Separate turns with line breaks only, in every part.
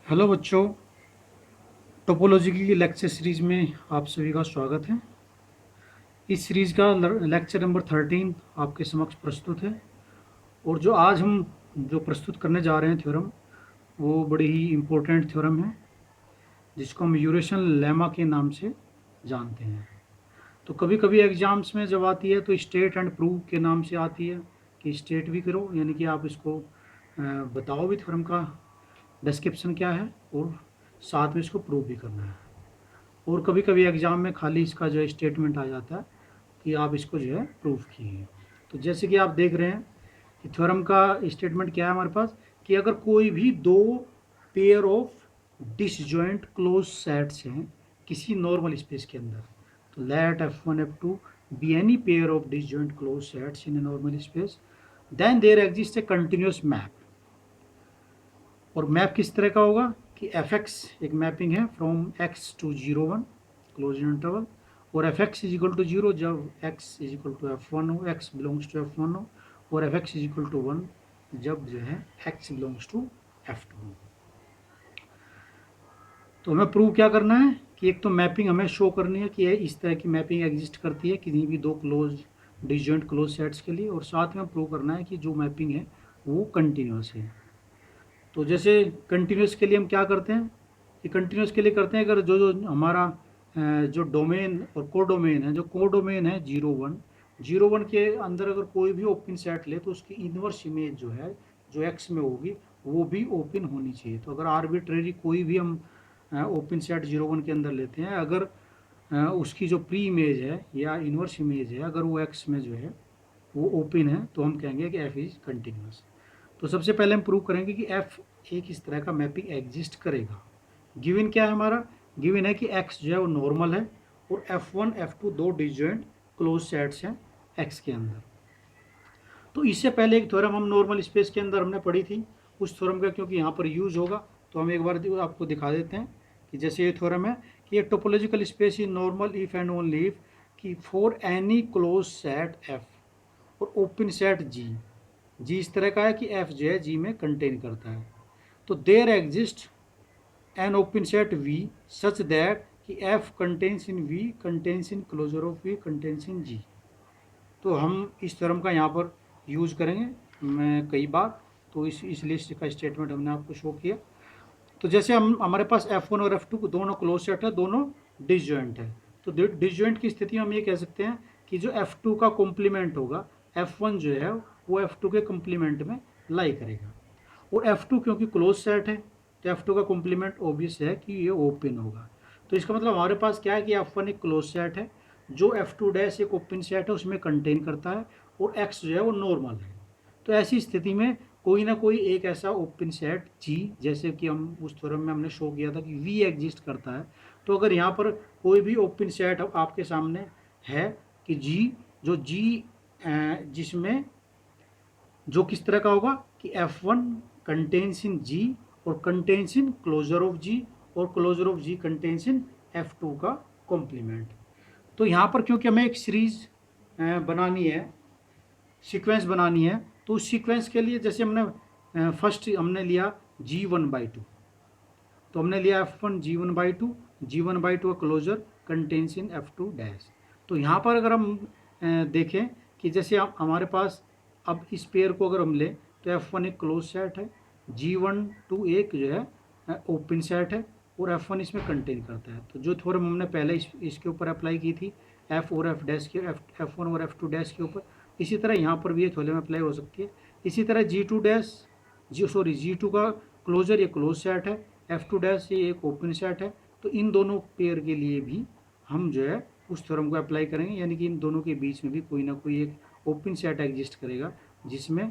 Hello बच्चों, topology की lecture series में आप सभी का स्वागत है। इस सीरीज का लेक्चर नंबर 13 आपके समक्ष प्रस्तुत है। और जो आज हम जो प्रस्तुत करने जा रहे हैं थ्योरम, वो बड़ी ही इम्पोर्टेंट थ्योरम है, जिसको हम यूरेशन लेमा के नाम से जानते हैं। तो कभी कभी एग्जाम्स में जब आती है तो स्टेट एंड प्रूव के नाम से आती है, कि स्टेट भी करो, यानी कि आप इसको बताओ भी थ्योरम का डिस्क्रिप्शन क्या है, और साथ में इसको प्रूव भी करना है। और कभी कभी एग्ज़ाम में खाली इसका जो है स्टेटमेंट आ जाता है कि आप इसको जो है प्रूफ किए। तो जैसे कि आप देख रहे हैं कि थ्योरम का स्टेटमेंट क्या है हमारे पास, कि अगर कोई भी दो pair of disjoint closed sets हैं किसी नॉर्मल स्पेस के अंदर, तो let F1 F2 be any pair of disjoint closed sets in a normal space, then there exist a continuous map. और मैप किस तरह का होगा कि एफ एक्स एक मैपिंग है from X to 0 1 closed interval, और F x is equal to 0 जब x is equal to F1 हो, एक्स बिलोंग्स टू F1 हो, और F x is equal to 1 जब जो है एक्स बिलोंग्स टू F2 हो। तो हमें प्रूव क्या करना है कि एक तो मैपिंग हमें शो करनी है कि इस तरह की मैपिंग एग्जिस्ट करती है किसी भी दो क्लोज डिसजॉइंट क्लोज सेट्स के लिए, और साथ में प्रूव करना है कि जो मैपिंग है वो कंटिन्यूस है। तो जैसे कंटिन्यूस के लिए हम क्या करते हैं कि कंटिन्यूस के लिए करते हैं, अगर जो जो हमारा जो डोमेन और कोडोमेन है, जो कोडोमेन है 0 1 के अंदर अगर कोई भी ओपन सेट ले तो उसकी इन्वर्स इमेज जो है जो एक्स में होगी वो भी ओपन होनी चाहिए। तो अगर आर्बिट्रेरी कोई भी हम ओपन सेट 0 1 के अंदर लेते हैं, अगर उसकी जो प्री इमेज है या इन्वर्स इमेज है अगर वो एक्स में जो है वो ओपन है, तो हम कहेंगे कि एफ इज कंटिन्यूस। तो सबसे पहले हम प्रूव करेंगे कि एफ एक इस तरह का मैपिंग एग्जिस्ट करेगा। गिवन क्या है हमारा, गिवन है कि एक्स जो है वो नॉर्मल है, और F1 F2 दो डिसजॉइंट क्लोज सेट्स हैं एक्स के अंदर। तो इससे पहले एक थ्योरम हम नॉर्मल स्पेस के अंदर हमने पढ़ी थी, उस थ्योरम का क्योंकि यहाँ पर यूज होगा तो हम एक बार आपको दिखा देते हैं कि जैसे ये थ्योरम है कि ये topological space in normal if and only if कि for any closed set F और ओपन सेट जी, जी इस तरह का है कि एफ जो है जी में कंटेन करता है, तो there exist an open set V such that कि F contains in V contains in closure of V contains in G। तो हम इस थ्योरम का यहाँ पर यूज करेंगे मैं कई बार, तो इस लिस्ट का स्टेटमेंट हमने आपको शो किया। तो जैसे हम हमारे पास F1 और F2 दोनों क्लोज सेट है, दोनों डिसजॉइंट है, तो डिसजॉइंट की स्थिति में हम ये कह सकते हैं कि जो F2 का कॉम्प्लीमेंट होगा F1 जो है वो F2 के कॉम्प्लीमेंट में लाई करेगा। और F2 क्योंकि क्लोज सेट है तो F2 का कॉम्प्लीमेंट ऑब्वियस है कि ये ओपन होगा। तो इसका मतलब हमारे पास क्या है कि F1 एक क्लोज सेट है, जो F2 डैश एक ओपन सेट है उसमें कंटेन करता है, और X जो है वो नॉर्मल है। तो ऐसी स्थिति में कोई ना कोई एक ऐसा ओपन सेट G, जैसे कि हम उस थ्योरम में हमने शो किया था कि V एग्जिस्ट करता है, तो अगर यहाँ पर कोई भी ओपन सेट आपके सामने है कि G, जो G जिसमें जो किस तरह का होगा कि F1 कंटेन्स इन G और contains in closure of G, और closure of G contains in F2 का कॉम्प्लीमेंट। तो यहाँ पर क्योंकि हमें एक सीरीज बनानी है, सीक्वेंस बनानी है, तो उस सीक्वेंस के लिए जैसे हमने फर्स्ट हमने लिया G1/2, तो हमने लिया F1 G1/2, G1/2 का closure contains in F2 dash. तो यहाँ पर अगर हम देखें कि जैसे हमारे पास अब इस पेयर को अगर हम लें तो F1 एक क्लोज सेट है, G1 2 एक जो है ओपन सेट है, और F1 इसमें कंटेन करता है। तो जो थ्योरम हमने पहले इसके ऊपर अप्लाई की थी F और F डैश के F1 और F2 डैश के ऊपर, इसी तरह यहाँ पर भी ये थ्योरम अप्लाई हो सकती है। इसी तरह G2 डैश G2 का क्लोजर ये क्लोज सेट है, F2 डैश ये एक ओपन सेट है, तो इन दोनों पेयर के लिए भी हम जो है उस थ्योरम को अप्लाई करेंगे, यानी कि इन दोनों के बीच में भी कोई ना कोई एक ओपन सेट एग्जिस्ट करेगा जिसमें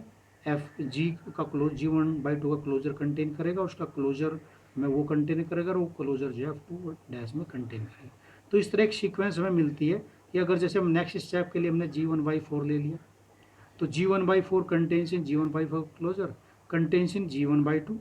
एफ जी का क्लोज G1/2 का क्लोजर कंटेन करेगा, उसका क्लोजर में वो कंटेन करेगा, और वो क्लोजर जो है F2 डैश में कंटेन करेगा। तो इस तरह एक सीक्वेंस हमें मिलती है कि अगर जैसे हम नेक्स्ट स्टेप के लिए हमने G1/4 ले लिया, तो G1/4 कंटेन्स इन G1/4 क्लोजर कंटेन्स इन G1/2,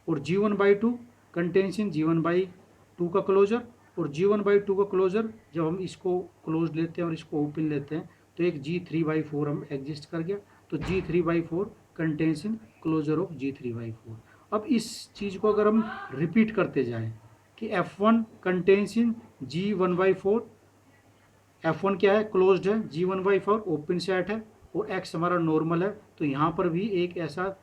और G1/2 कंटेन्स इन G1/2 का क्लोजर, और G1/2 का क्लोजर जब हम इसको क्लोज लेते हैं और इसको ओपन लेते हैं तो एक G3/4 हम एग्जिस्ट कर गया, तो G3/4 contains in closure of G3/4। अब इस चीज़ को अगर हम रिपीट करते जाएं कि F1 कंटेन्स इन G1/4, F1 क्या है, क्लोज्ड है, G1/4 ओपन सेट है और X हमारा नॉर्मल है, तो यहाँ पर भी एक ऐसा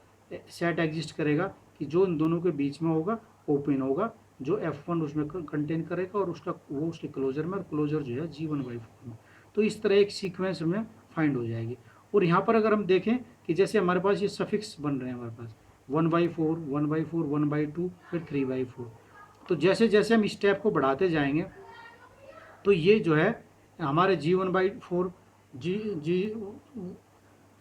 सेट एग्जिस्ट करेगा कि जो इन दोनों के बीच में होगा, ओपन होगा, जो F1 उसमें कंटेन करेगा और उसका वो उसके क्लोजर में, और क्लोजर जो है G1/4 में। तो इस तरह एक सीक्वेंस में फाइंड हो जाएगी। और यहाँ पर अगर हम देखें कि जैसे हमारे पास ये सफिक्स बन रहे हैं, हमारे पास 1/4, 1/4, 1/2, फिर 3/4, तो जैसे जैसे हम स्टेप को बढ़ाते जाएंगे तो ये जो है हमारे G1/4, जी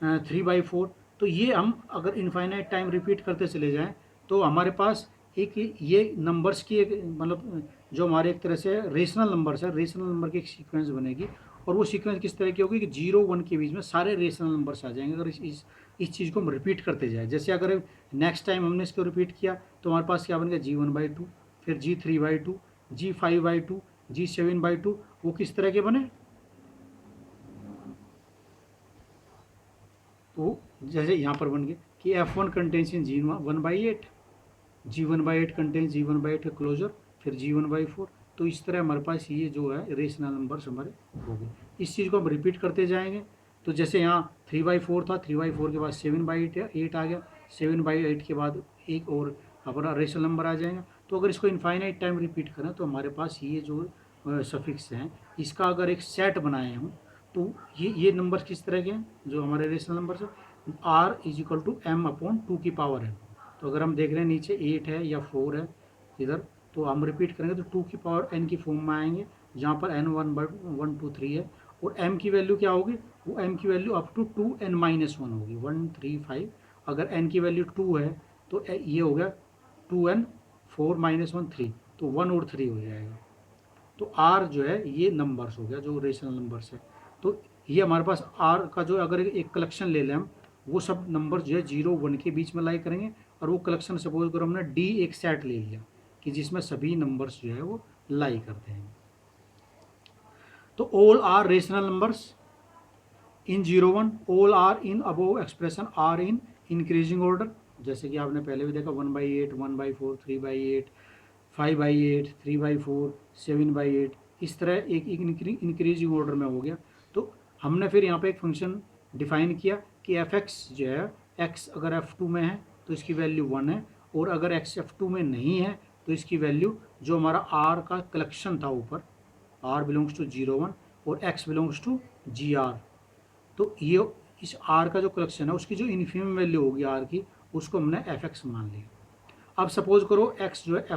3/4, तो ये हम अगर इनफाइनाइट टाइम रिपीट करते चले जाएं तो हमारे पास एक ये नंबर्स की एक मतलब जो हमारे एक तरह से रेशनल नंबर्स है, रेशनल नंबर की एक सीक्वेंस बनेगी। और वो सीक्वेंस किस तरह की होगी कि 0 1 के बीच में सारे रेशनल नंबर्स आ जाएंगे अगर इस चीज़ को हम रिपीट करते जाए। जैसे अगर नेक्स्ट टाइम हमने इसको रिपीट किया तो हमारे पास क्या बन गया, G1/2, फिर G3/2, G5/2, G7/2, वो किस तरह के बने, तो जैसे यहाँ पर बन गए कि F1 कंटेन्स इन G1/8, G1/8 कंटेन्स G1/8 का क्लोजर, फिर G1/4, तो इस तरह हमारे पास ये जो है रेशनल नंबर्स हमारे हो गए। इस चीज़ को हम रिपीट करते जाएंगे तो जैसे यहाँ 3/4 था, 3/4 के बाद 7/8 आ गया, 7/8 के बाद एक और हमारा रेशनल नंबर आ जाएगा। तो अगर इसको इनफाइनाइट टाइम रिपीट करें तो हमारे पास ये जो सफिक्स हैं इसका अगर एक सेट बनाए हम तो ये नंबर किस तरह के हैं जो हमारे रेशनल नंबर है, R=m/2 की पावर n। तो अगर हम देख रहे हैं नीचे 8 है या 4 है इधर, तो हम रिपीट करेंगे तो 2 की पावर n की फॉर्म में आएंगे, जहाँ पर n 1 2 3 है। और m की वैल्यू क्या होगी, वो m की वैल्यू अप टू 2n-1 होगी, 1 3 5। अगर n की वैल्यू 2 है तो ये हो गया 2n 4 -1 3, तो 1 और 3 हो जाएगा। तो r जो है ये नंबर्स हो गया जो रेशनल नंबर्स है। तो ये हमारे पास r का जो अगर एक कलेक्शन ले लें हम, वो सब नंबर जो है 0 1 के बीच में लाई करेंगे। और वो कलेक्शन सपोज करो हमने d एक सेट ले लिया कि जिसमें सभी नंबर्स जो है वो लाई करते हैं। तो all are rational numbers in 0 1, all are in above expression are in increasing order, जैसे कि आपने पहले भी देखा 1/8, 1/4, 3/8, 5/8, 3/4, 7/8, इस तरह एक इंक्रीजिंग ऑर्डर में हो गया। तो हमने फिर यहाँ पे एक फंक्शन डिफाइन किया कि f(x) जो है, x अगर f2 में है तो इसकी वैल्यू 1 है, और अगर x f2 में नहीं है तो इसकी वैल्यू जो हमारा r का कलेक्शन था ऊपर, r बिलोंग्स टू 0 1 और x बिलोंग्स टू gr, तो ये इस r का जो कलेक्शन है उसकी जो इन्फिमम वैल्यू होगी r की, उसको हमने f(x) मान लिया। अब सपोज करो x जो है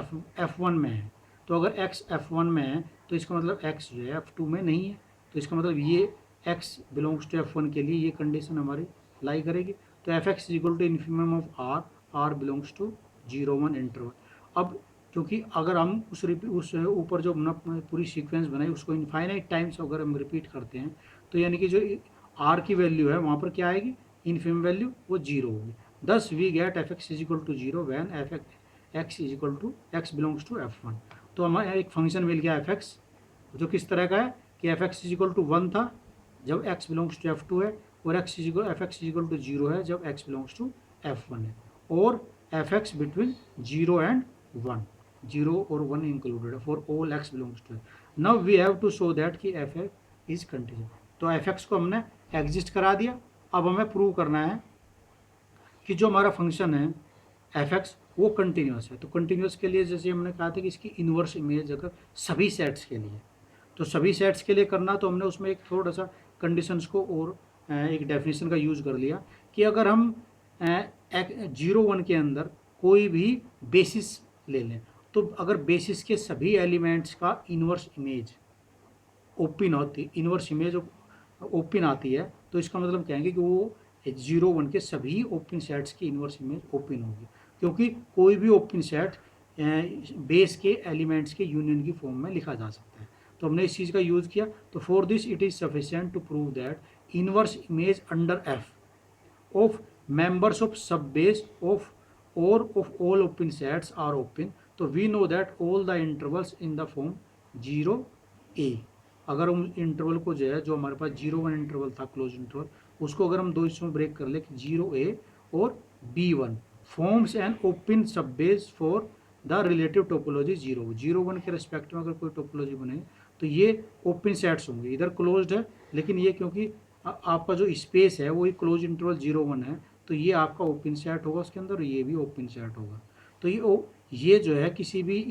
f1 में है, तो अगर x f1 में है तो इसका मतलब x जो है f2 में नहीं है, तो इसका मतलब ये x बिलोंग्स टू f1 के लिए ये कंडीशन हमारी लाई करेगी। तो f(x) = infimum of r belongs to 0 1 interval. अब क्योंकि अगर हम उस ऊपर जो हमने पूरी सीक्वेंस बनाई उसको इनफाइनाइट टाइम्स अगर हम रिपीट करते हैं तो यानी कि जो r की वैल्यू है वहाँ पर क्या आएगी, इन्फिमम वैल्यू वो 0 होगी। Thus we get f(x) = 0 when x belongs to f1। तो हमें एक फंक्शन मिल गया f(x) जो किस तरह का है कि f(x) = 1 था जब x बिलोंग्स टू f2 है, और f(x) = 0 है जब x बिलोंग्स टू f1 है, और f(x) बिटवीन 0 and 1, 0 और 1 इंक्लूडेड है for all x belongs to. Now we have to show that कि f इज कंटिन्यूस। तो f(x) को हमने एग्जिस्ट करा दिया। अब हमें प्रूव करना है कि जो हमारा फंक्शन है f(x) वो कंटिन्यूस है। तो कंटिन्यूस के लिए जैसे हमने कहा था कि इसकी इन्वर्स इमेज अगर सभी सेट्स के लिए, तो सभी सेट्स के लिए करना, तो हमने उसमें एक थोड़ा सा कंडीशंस को और एक डेफिनेशन का यूज़ कर लिया कि अगर हम 0 1 के अंदर कोई भी बेसिस ले लें, तो अगर बेसिस के सभी एलिमेंट्स का इन्वर्स इमेज ओपन होती, इन्वर्स इमेज ओपन आती है, तो इसका मतलब कहेंगे कि वो 0 1 के सभी ओपन सेट्स की इन्वर्स इमेज ओपन होगी, क्योंकि कोई भी ओपन सेट बेस के एलिमेंट्स के यूनियन की फॉर्म में लिखा जा सकता है। तो हमने इस चीज़ का यूज़ किया। तो for this it is sufficient to prove that inverse image under f of members of sub base of और of all open sets are open. तो we know that all the intervals in the form 0 a। अगर हम interval को जो है, जो हमारे पास 0 1 interval था क्लोज इंटरवल, उसको अगर हम दो हिस्सों में ब्रेक कर ले कि 0 a और b1 forms an open sub base for the relative topology 0 1 के रेस्पेक्ट में अगर कोई टोपोलॉजी बने तो ये ओपन सेट्स होंगे। इधर क्लोज्ड है, लेकिन ये क्योंकि आपका जो स्पेस है वो ही क्लोज इंटरवल 0 1 है, तो ये आपका ओपन सेट होगा उसके अंदर, ये भी ओपन सेट होगा। तो ये जो है किसी भी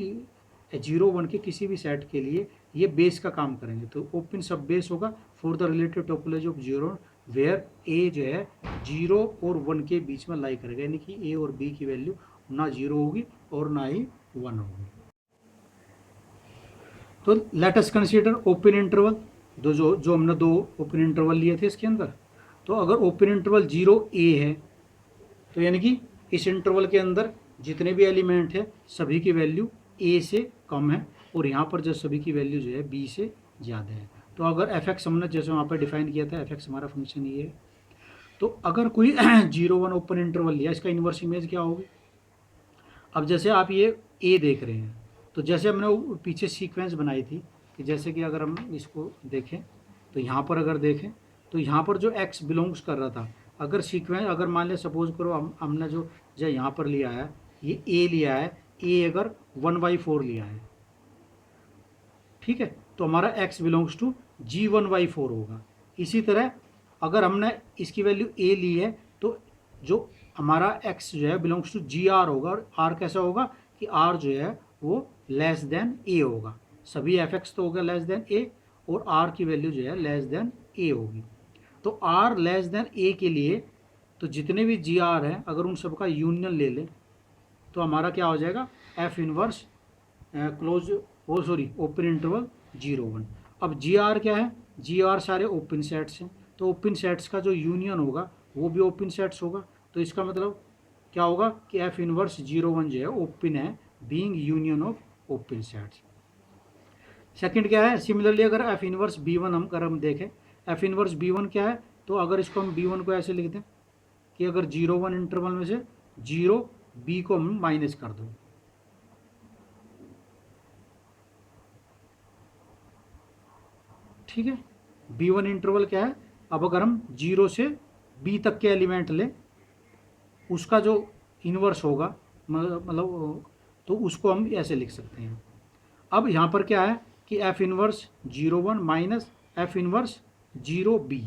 0 1 के किसी भी सेट के लिए ये बेस का काम करेंगे। तो ओपन सब बेस होगा for the relative topology of 0 where A जो है 0 और 1 के बीच में लाई करेगा, यानी कि ए और बी की वैल्यू ना 0 होगी और ना ही 1 होगी। तो let us consider open interval, जो हमने 2 ओपन इंटरवल लिए थे इसके अंदर। तो अगर ओपन इंटरवल 0 a है तो यानी कि इस इंटरवल के अंदर जितने भी एलिमेंट है सभी की वैल्यू a से कम है, और यहाँ पर जो सभी की वैल्यू जो है b से ज़्यादा है। तो अगर एफ एक्स हमने जैसे वहाँ पर डिफाइन किया था, एफ एक्स हमारा फंक्शन ये है, तो अगर कोई 0 1 ओपन इंटरवल लिया, इसका इन्वर्स इमेज क्या होगी। अब जैसे आप ये a देख रहे हैं, तो जैसे हमने पीछे सीक्वेंस बनाई थी कि जैसे कि अगर हम इसको देखें तो यहाँ पर अगर देखें तो यहाँ पर जो x बिलोंग्स कर रहा था, अगर सीक्वेंस अगर मान लिया सपोज करो हमने जो यहाँ पर लिया है ये a लिया है, a अगर 1/4 लिया है, ठीक है, तो हमारा x बिलोंग्स टू G1/4 होगा। इसी तरह अगर हमने इसकी वैल्यू a ली है तो जो हमारा x जो है बिलोंग्स टू GR होगा, और r कैसा होगा कि r जो है वो लेस देन a होगा। सभी एफ एक्स तो होगा लेस देन a, और r की वैल्यू जो है लेस देन a होगी। तो r लेस देन a के लिए तो जितने भी GR हैं अगर उन सब का यूनियन ले लें तो हमारा क्या हो जाएगा, F inverse close open interval 0 1। अब GR क्या है, GR सारे ओपन सेट्स हैं, तो ओपन सेट्स का जो यूनियन होगा वो भी ओपन सेट्स होगा। तो इसका मतलब क्या होगा कि एफ इनवर्स 0 1 जो है ओपन है, being union of open sets. Second क्या है, सिमिलरली अगर एफ इनवर्स B1 हम देखें, एफ इनवर्स B1 क्या है, तो अगर इसको हम B1 को ऐसे लिख दें कि अगर 0 1 इंटरवल में से 0 B को हम माइनस कर दो, ठीक है। B1 इंटरवल क्या है, अब अगर हम 0 से B तक के एलिमेंट लें उसका जो इन्वर्स होगा मतलब तो उसको हम ऐसे लिख सकते हैं। अब यहाँ पर क्या है कि F inverse 0 1 minus F inverse 0 B।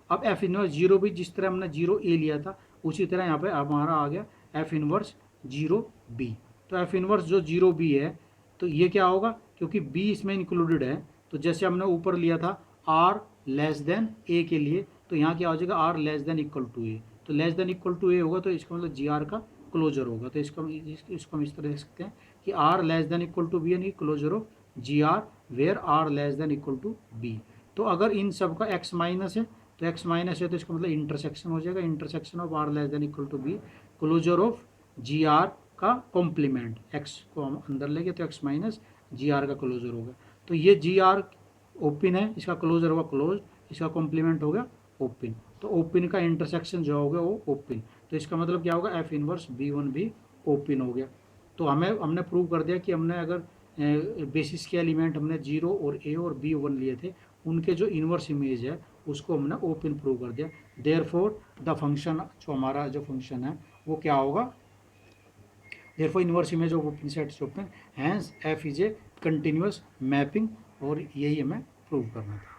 अब एफ इनवर्स 0 B जिस तरह हमने 0 A लिया था उसी तरह यहाँ पे हमारा आ गया एफ इनवर्स 0 B। तो एफ इनवर्स जो 0 B है तो ये क्या होगा, क्योंकि B इसमें इंक्लूडेड है, तो जैसे हमने ऊपर लिया था R लेस देन A के लिए, तो यहाँ क्या हो जाएगा R less than equal to A। तो less than equal to A होगा तो इसका मतलब GR का क्लोजर होगा। तो इसको हम इस तरह देख सकते हैं कि R less than equal to B यानी closure of GR where R less than equal to B। तो अगर इन सब का x माइनस है तो x माइनस है तो इसका मतलब इंटरसेक्शन हो जाएगा, intersection of R less than equal to B, closure of GR का कॉम्प्लीमेंट, x को हम अंदर लेंगे तो x माइनस GR का क्लोजर होगा। तो ये GR ओपन है, इसका क्लोजर होगा क्लोज, इसका कॉम्प्लीमेंट हो गया ओपन। तो ओपन का इंटरसेक्शन जो होगा वो ओपन, तो इसका मतलब क्या होगा एफ इनवर्स B1 भी ओपन हो गया। तो हमने प्रूव कर दिया कि हमने अगर बेसिस के एलिमेंट हमने 0 और A और B1 लिए थे, उनके जो इन्वर्स इमेज है उसको हमने ओपन प्रूव कर दिया। देयरफॉर द फंक्शन जो हमारा जो फंक्शन है वो क्या होगा, therefore inverse image of open set open, hence f is a continuous mapping, और यही हमें प्रूव करना था।